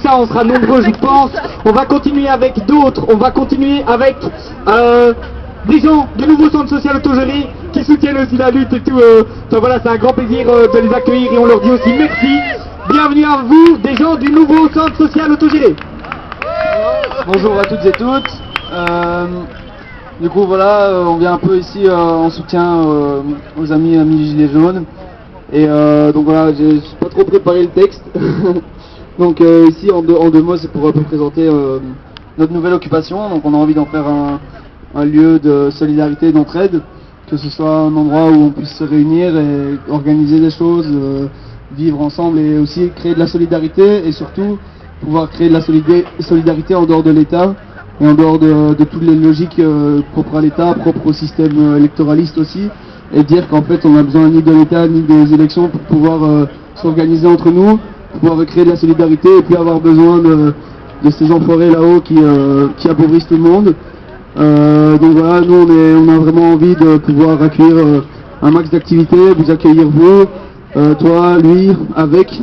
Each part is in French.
ça, on sera nombreux, je pense. On va continuer avec d'autres. On va continuer avec des gens du nouveau centre social autogéré qui soutiennent aussi la lutte et tout. Enfin voilà, c'est un grand plaisir de les accueillir et on leur dit aussi merci. Bienvenue à vous, des gens du nouveau centre social autogéré. Bonjour à toutes et toutes. Du coup voilà, on vient un peu ici en soutien aux amis Gilets jaunes. Et donc voilà, j'ai pas trop préparé le texte. Donc ici en deux mots, c'est pour présenter notre nouvelle occupation. Donc on a envie d'en faire un lieu de solidarité et d'entraide, que ce soit un endroit où on puisse se réunir et organiser des choses, vivre ensemble et aussi créer de la solidarité et surtout pouvoir créer de la solidarité en dehors de l'État et en dehors de toutes les logiques propres à l'État, propres au système électoraliste aussi, et dire qu'en fait on n'a besoin ni de l'État ni des élections pour pouvoir s'organiser entre nous, pour pouvoir créer de la solidarité et puis avoir besoin de ces enfoirés là-haut qui appauvrissent tout le monde. Donc voilà, nous on a vraiment envie de pouvoir accueillir un max d'activités, vous accueillir vous, toi, lui, avec.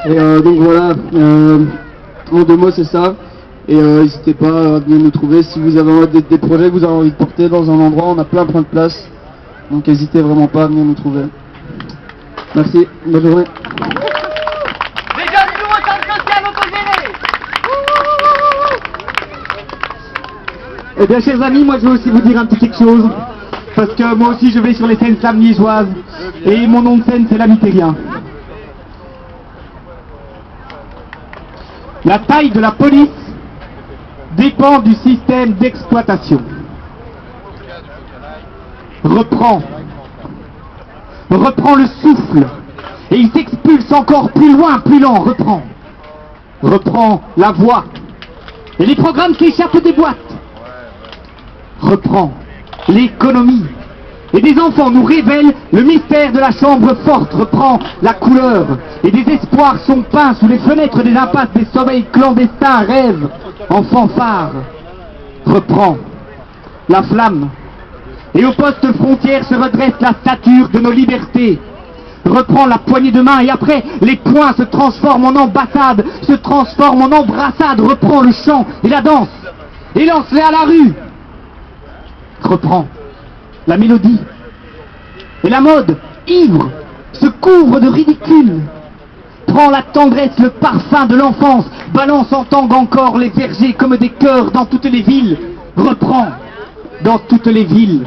Et donc voilà, en deux mots c'est ça. Et n'hésitez pas à venir nous trouver si vous avez des projets que vous avez envie de porter dans un endroit, on a plein de place. Donc n'hésitez vraiment pas à venir nous trouver. Merci, bonne journée. Eh bien chers amis, moi je veux aussi vous dire un petit quelque chose. Parce que moi aussi je vais sur les scènes slam liégeoises. Et mon nom de scène c'est l'ami terrien. La taille de la police dépend du système d'exploitation. Reprends le souffle, et il t'expulse encore plus loin, plus lent, reprends la voix, et les programmes qui échappent des boîtes, reprends l'économie, et des enfants nous révèlent le mystère de la chambre forte, reprends la couleur, et des espoirs sont peints sous les fenêtres des impasses des sommeils clandestins, rêve en fanfare, reprends la flamme, et au poste frontière se redresse la stature de nos libertés, reprends la poignée de main, et après les poings se transforment en ambassade, se transforment en embrassade, reprends le chant et la danse, et lance-les à la rue, reprends la mélodie, et la mode, ivre, se couvre de ridicule. Prends la tendresse, le parfum de l'enfance, balance en tangue encore les vergers comme des chœurs dans toutes les villes. Reprends, dans toutes les villes.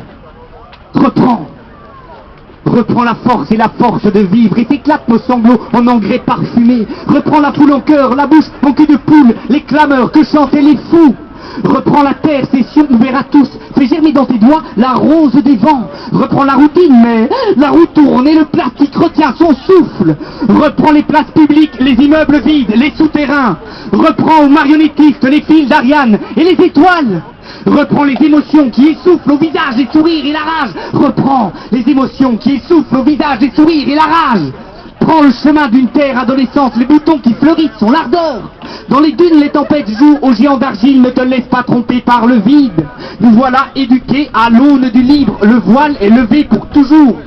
Reprends la force et la force de vivre, et t'éclates vos sanglots en engrais parfumés. Reprends la foule en cœur, la bouche en cul de poule, les clameurs que chantaient les fous. Reprends la terre, session ouverte à tous, fais germer dans tes doigts la rose des vents. Reprends la routine, mais la roue tourne et le plastique retient son souffle. Reprends les places publiques, les immeubles vides, les souterrains. Reprends aux marionnettistes les fils d'Ariane et les étoiles. Reprends les émotions qui essoufflent au visage, les sourires et la rage. Reprends les émotions qui essoufflent au visage, les sourires et la rage. Prends le chemin d'une terre adolescente, les boutons qui fleurissent sont l'ardeur. Dans les dunes, les tempêtes jouent aux géants d'argile, ne te laisse pas tromper par le vide. Nous voilà éduqués à l'aune du libre, le voile est levé pour toujours.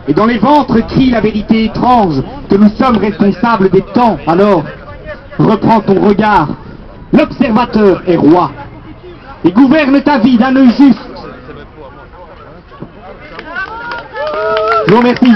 Et dans les ventres crie la vérité étrange, que nous sommes responsables des temps. Alors, reprends ton regard, l'observateur est roi, et gouverne ta vie d'un œil juste. Je vous remercie.